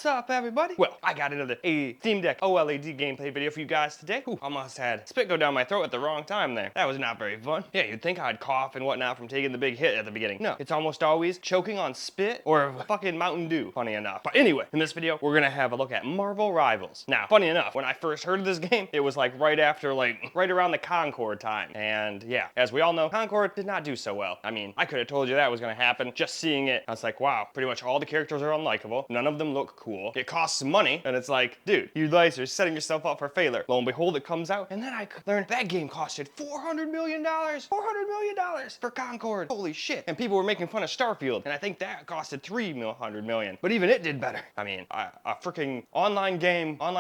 What's up, everybody? Well, I got another Steam Deck OLED gameplay video for you guys today. Ooh, almost had spit go down my throat at the wrong time there. That was not very fun. Yeah, you'd think I'd cough and whatnot from taking the big hit at the beginning. No, it's almost always choking on spit or fucking Mountain Dew, funny enough. But anyway, in this video, we're gonna have a look at Marvel Rivals. Now, funny enough, when I first heard of this game, it was like right around the Concord time. And yeah, as we all know, Concord did not do so well. I mean, I could have told you that was gonna happen. Just seeing it, I was like, wow, pretty much all the characters are unlikable. None of them look cool. It costs money, and it's like, dude, you guys are setting yourself up for failure. Lo and behold, it comes out, and then I learned that game costed $400 million. $400 million for Concord. Holy shit. And people were making fun of Starfield, and I think that costed $300 million. But even it did better. I mean, a freaking online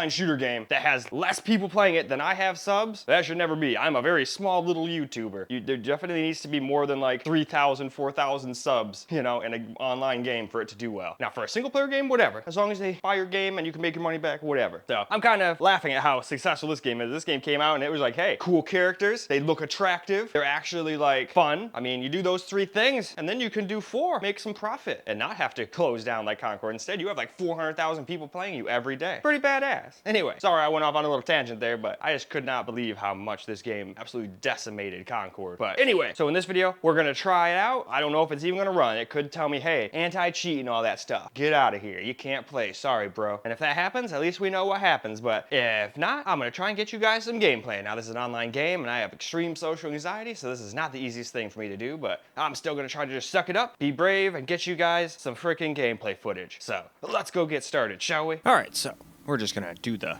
shooter game that has less people playing it than I have subs, that should never be. I'm a very small little YouTuber. There definitely needs to be more than like 3,000, 4,000 subs, you know, in an online game for it to do well. Now, for a single player game, whatever. As long as they buy your game and you can make your money back, whatever. So I'm kind of laughing at how successful this game is. This game came out and it was like, hey, cool characters. They look attractive. They're actually like fun. I mean, you do those three things and then you can do four, make some profit and not have to close down like Concord. Instead, you have like 400,000 people playing you every day. Pretty badass. Anyway, sorry I went off on a little tangent there, but I just could not believe how much this game absolutely decimated Concord. But anyway, so in this video, we're gonna try it out. I don't know if it's even gonna run. It could tell me, hey, anti-cheat and all that stuff. Get out of here. You can't play. Sorry, bro. And if that happens, at least we know what happens. But if not, I'm gonna try and get you guys some gameplay. Now, this is an online game, and I have extreme social anxiety, so this is not the easiest thing for me to do, but I'm still gonna try to just suck it up, be brave, and get you guys some freaking gameplay footage. So, let's go get started, shall we? All right, so we're just gonna do the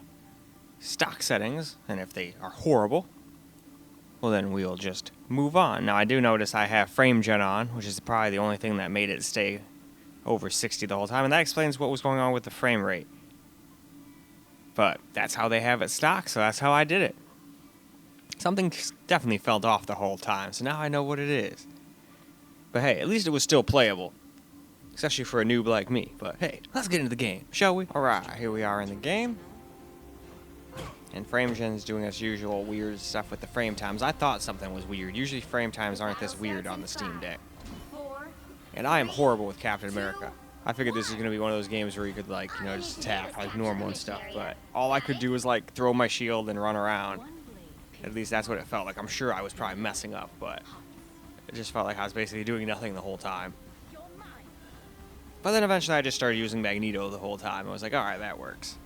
stock settings, and if they are horrible, well, then we'll just move on. Now, I do notice I have frame gen on, which is probably the only thing that made it stay over 60 the whole time, and that explains what was going on with the frame rate. But that's how they have it stock, so that's how I did it. Something definitely felt off the whole time, so now I know what it is. But hey, at least it was still playable, especially for a noob like me. But hey, let's get into the game, shall we? Alright, here we are in the game. And FrameGen's doing its usual weird stuff with the frame times. I thought something was weird. Usually frame times aren't this weird on the Steam Deck. And I am horrible with Captain America. I figured this is going to be one of those games where you could, like, you know, just attack like normal and stuff. But all I could do was, like, throw my shield and run around. At least that's what it felt like. I'm sure I was probably messing up, but it just felt like I was basically doing nothing the whole time. But then eventually I just started using Magneto the whole time. I was like, alright, that works.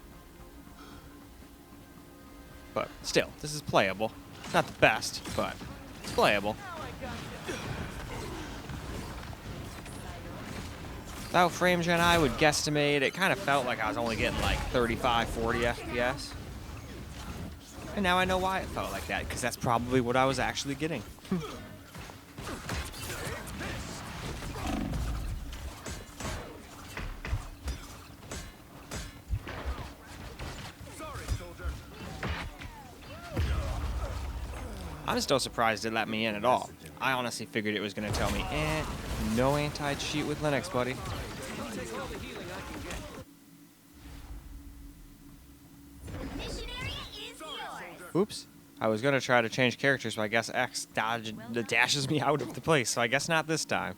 But still, this is playable. Not the best, but it's playable. Without frame gen, I would guesstimate it kind of felt like I was only getting like 35, 40 FPS. And now I know why it felt like that, because that's probably what I was actually getting. I'm still surprised it let me in at all. I honestly figured it was going to tell me, no anti-cheat with Linux, buddy. Oops. I was going to try to change characters, but I guess X dashes me out of the place, so I guess not this time.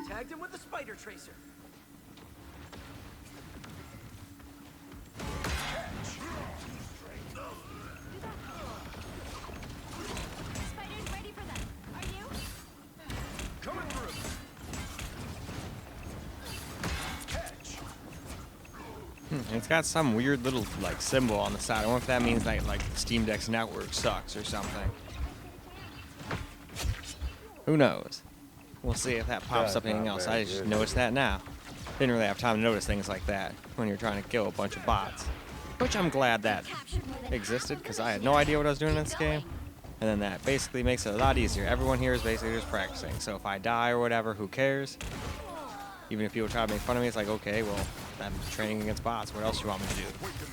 Tagged him with the spider tracer. Spider's ready for them. Are you? Coming through. Catch. It's got some weird little like symbol on the side. I wonder if that means that like the Steam Deck's network sucks or something. Who knows? We'll see if that pops up anything else. I just noticed that now. Didn't really have time to notice things like that when you're trying to kill a bunch of bots. Which I'm glad that existed, because I had no idea what I was doing in this game. And then that basically makes it a lot easier. Everyone here is basically just practicing. So if I die or whatever, who cares? Even if people try to make fun of me, it's like, okay, well, I'm training against bots. What else do you want me to do?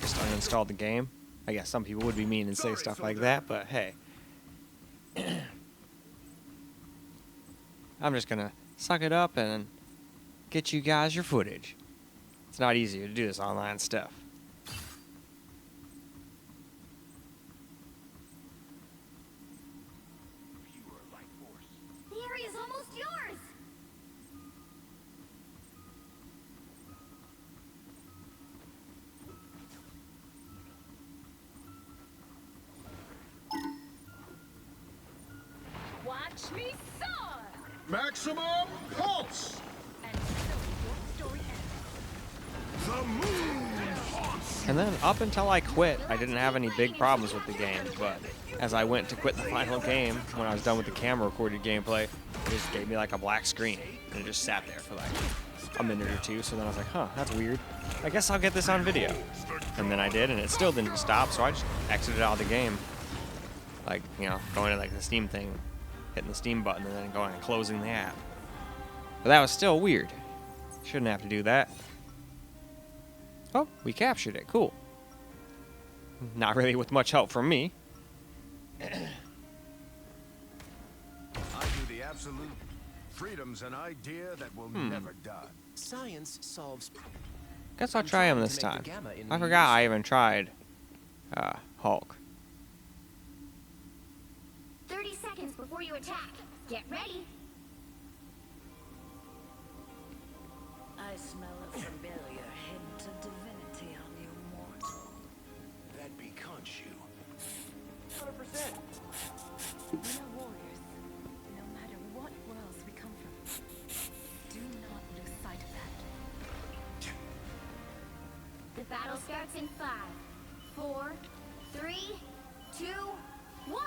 Just uninstall the game? I guess some people would be mean and say stuff like that, but hey. I'm just gonna suck it up and get you guys your footage. It's not easy to do this online stuff. The area's almost yours. Watch me soar! Maximum pulse! And so your story ends. The moon haunts! And then up until I quit, I didn't have any big problems with the game, but as I went to quit the final game, when I was done with the camera recorded gameplay, it just gave me like a black screen, and it just sat there for like a minute or two, so then I was like, huh, that's weird. I guess I'll get this on video. And then I did, and it still didn't stop, so I just exited out of the game. Like, you know, going to like the Steam thing, hitting the Steam button, and then going and closing the app. But that was still weird. Shouldn't have to do that. Oh, we captured it. Cool. Not really with much help from me. I do the absolute. Freedom's an idea that will never die. Science solves. Guess I'll try him this time. I forgot I even tried Hulk. 30 seconds before you attack. Get ready. I smell a familiar hint of divinity on you, mortal. That be Khonshu. 100%. We are warriors, no matter what worlds we come from. Do not lose sight of that. The battle starts in 5, 4, 3, 2, 1.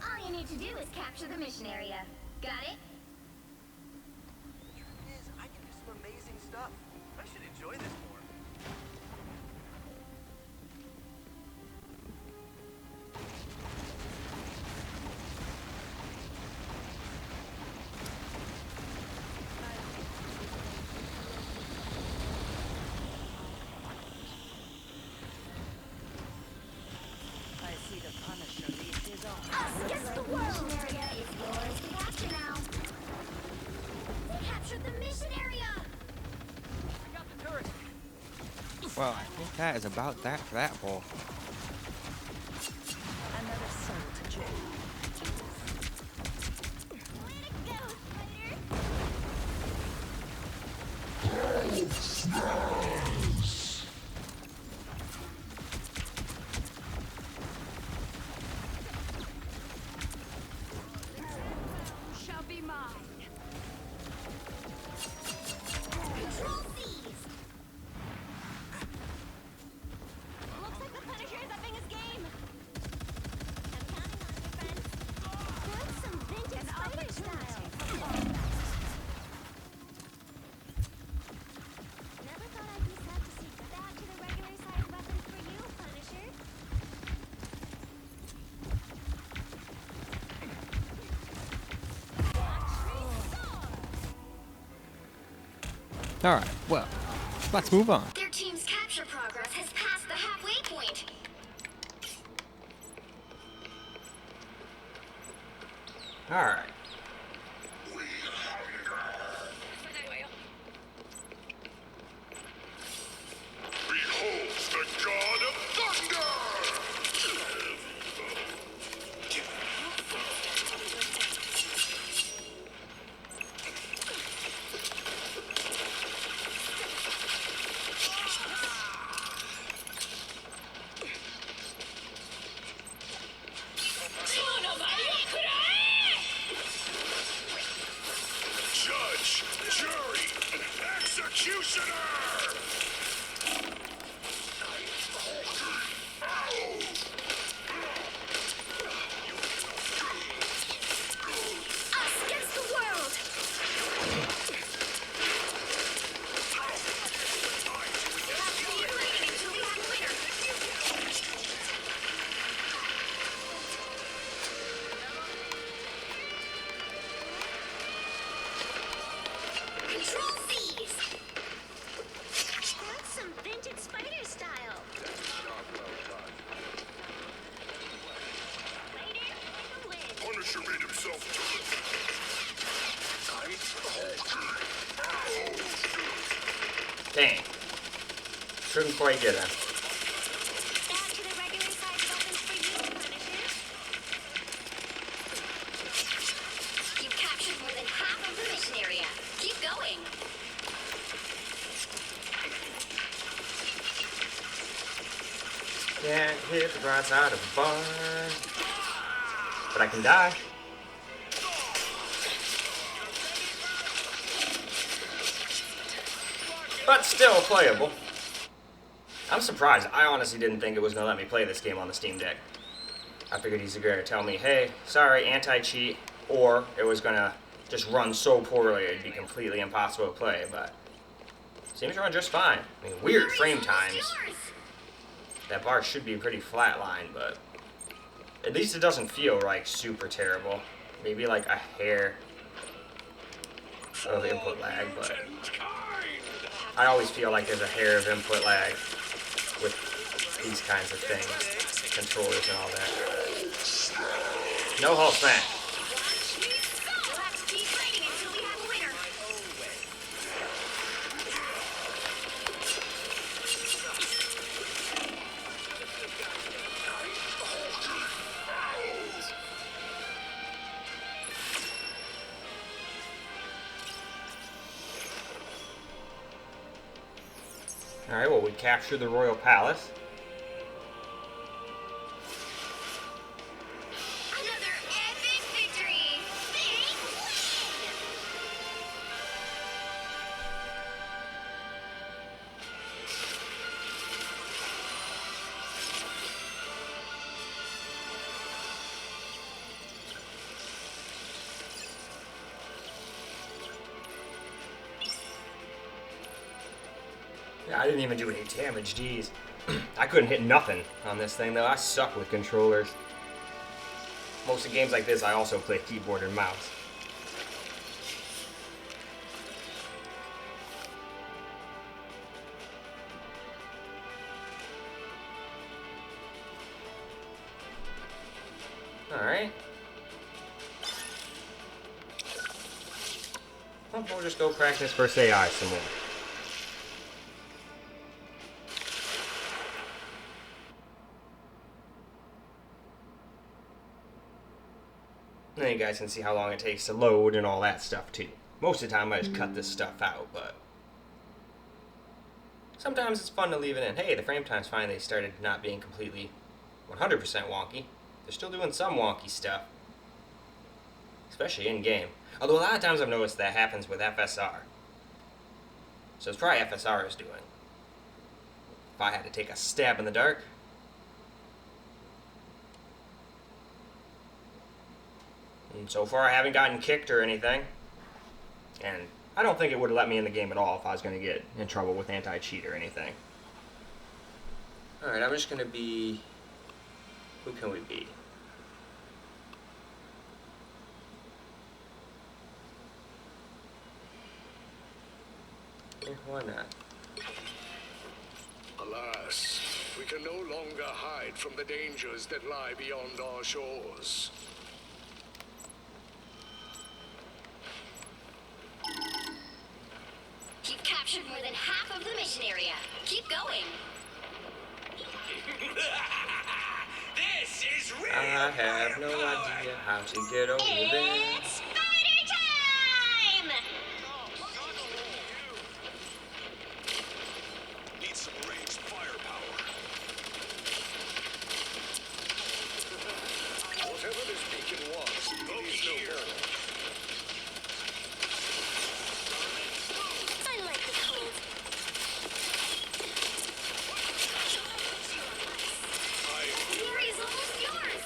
All you need to do is capture the mission area. Got it? Truth is, I can do some amazing stuff. I should enjoy this more. I see the Punisher leaves his arms. Us against the world! Mission area is yours to capture now. We captured the mission area! I got the turret. Well, I think that is about that for that bowl. Another soul to join. Way to go, Spider! Shall be mine. Control seized. Looks like the Punisher is upping his game. I'm counting on you, friends. That's some vintage spider style. Never thought I'd be sad to see back to the regular size weapons for you, Punisher. Alright, well, let's move on. Their team's capture progress has passed the halfway point. Alright. Behold the god of thunder! Judge, jury, executioner! Us against the world. Accumulating until we have a winner. Control seized. That's some vintage spider style. Later, the win. Punisher made himself terrific. Dang. Couldn't quite get him. Down to the regular size weapons for you, Punisher. You've captured more than half of the mission area. Keep going. Can't hit the right side of the barn. But I can die. But still playable. I'm surprised. I honestly didn't think it was going to let me play this game on the Steam Deck. I figured he's going to tell me, hey, sorry, anti-cheat, or it was going to just run so poorly it'd be completely impossible to play, but it seems to run just fine. I mean, weird frame times. That bar should be pretty flatlined, but at least it doesn't feel like super terrible. Maybe like a hair of input lag, but I always feel like there's a hair of input lag with these kinds of things, controllers and all that. No hull smash. We'll have to keep fighting until we have a winner. Alright, well, we captured the Royal Palace. Another epic victory! Big win! Yeah, I didn't even do any damage, jeez. I couldn't hit nothing on this thing, though. I suck with controllers. Most of games like this, I also play keyboard and mouse. Alright. Well, we'll just go practice first AI some more. Then you guys can see how long it takes to load and all that stuff too. Most of the time I just cut this stuff out, but sometimes it's fun to leave it in. Hey, the frame times finally started not being completely 100% wonky. They're still doing some wonky stuff, especially in game. Although a lot of times I've noticed that happens with FSR. So it's probably FSR is doing. If I had to take a stab in the dark. And so far I haven't gotten kicked or anything. And I don't think it would have let me in the game at all if I was going to get in trouble with anti-cheat or anything. Alright, I'm just going to be... Who can we be? Why not? Alas, we can no longer hide from the dangers that lie beyond our shores. You've captured more than half of the mission area. Keep going. This is real. I have no idea how to get over there. It's spider time! Need some ranged firepower. Whatever this beacon was, it is no more. I like the cold. Glory is almost yours.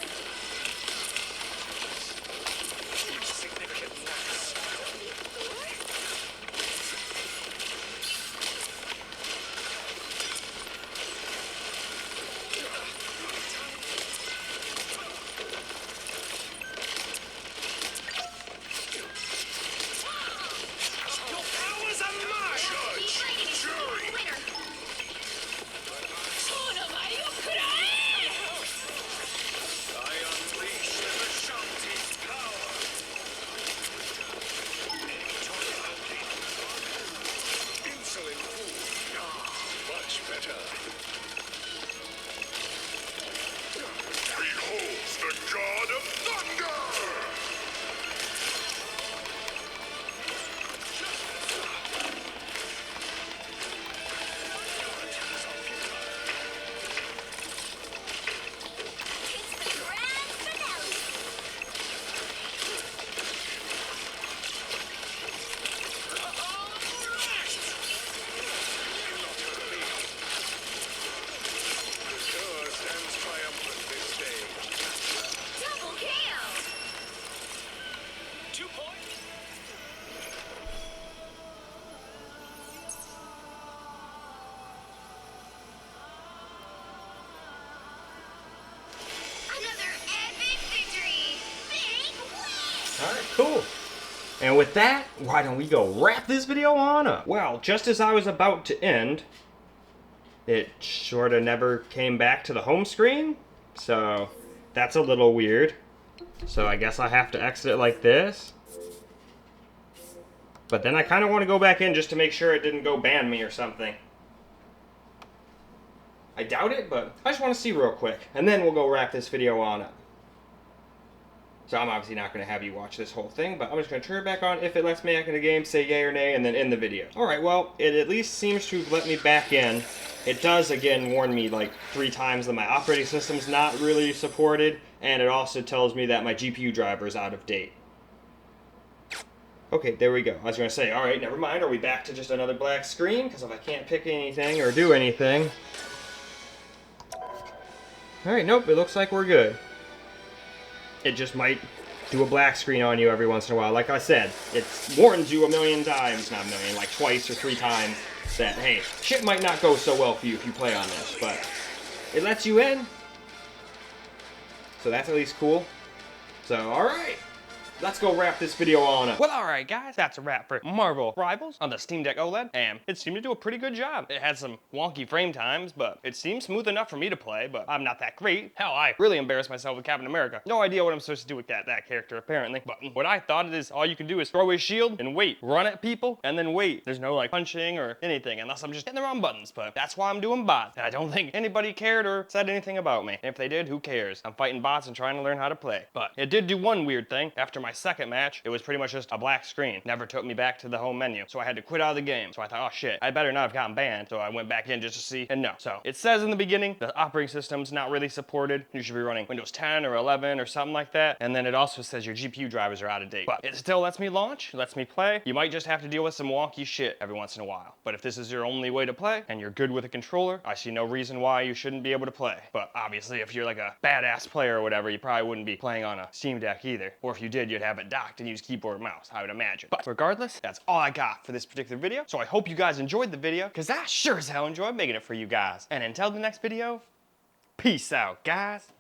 better. Beholds the god of thunder! It's the grand finale. The sure stands triumphant this day. Double KO. 2 points. Another epic victory. Big win. All right, cool. And with that, why don't we go wrap this video on up? Well, just as I was about to end, it sort of never came back to the home screen. So that's a little weird. So I guess I have to exit it like this. But then I kind of want to go back in just to make sure it didn't go ban me or something. I doubt it, but I just want to see real quick. And then we'll go wrap this video on up. So I'm obviously not going to have you watch this whole thing, but I'm just going to turn it back on. If it lets me back in the game, say yay or nay, and then end the video. Alright, well, it at least seems to have let me back in. It does, again, warn me like 3 times that my operating system's not really supported, and it also tells me that my GPU driver is out of date. Okay, there we go. I was going to say, alright, never mind. Are we back to just another black screen? Because if I can't pick anything or do anything... Alright, nope, it looks like we're good. It just might do a black screen on you every once in a while. Like I said, it warns you a million times, not a million, like twice or 3 times, that, hey, shit might not go so well for you if you play on this, but it lets you in. So that's at least cool. So, alright. Let's go wrap this video on up. Well, alright guys, that's a wrap for Marvel Rivals on the Steam Deck OLED, and it seemed to do a pretty good job. It had some wonky frame times, but it seemed smooth enough for me to play, but I'm not that great. Hell, I really embarrassed myself with Captain America. No idea what I'm supposed to do with that character, apparently. But what I thought it is, all you can do is throw a shield and wait. Run at people, and then wait. There's no, like, punching or anything, unless I'm just hitting the wrong buttons, but that's why I'm doing bots. And I don't think anybody cared or said anything about me. And if they did, who cares? I'm fighting bots and trying to learn how to play. But it did do one weird thing. After my second match, it was pretty much just a black screen. Never took me back to the home menu. So I had to quit out of the game. So I thought, oh shit, I better not have gotten banned. So I went back in just to see, and no. So it says in the beginning, the operating system's not really supported. You should be running Windows 10 or 11 or something like that. And then it also says your GPU drivers are out of date. But it still lets me launch, lets me play. You might just have to deal with some wonky shit every once in a while. But if this is your only way to play, and you're good with a controller, I see no reason why you shouldn't be able to play. But obviously, if you're like a badass player or whatever, you probably wouldn't be playing on a Steam Deck either. Or if you did, you'd have it docked and use keyboard and mouse, I would imagine. But regardless, that's all I got for this particular video. So I hope you guys enjoyed the video, because I sure as hell enjoyed making it for you guys. And until the next video, peace out, guys.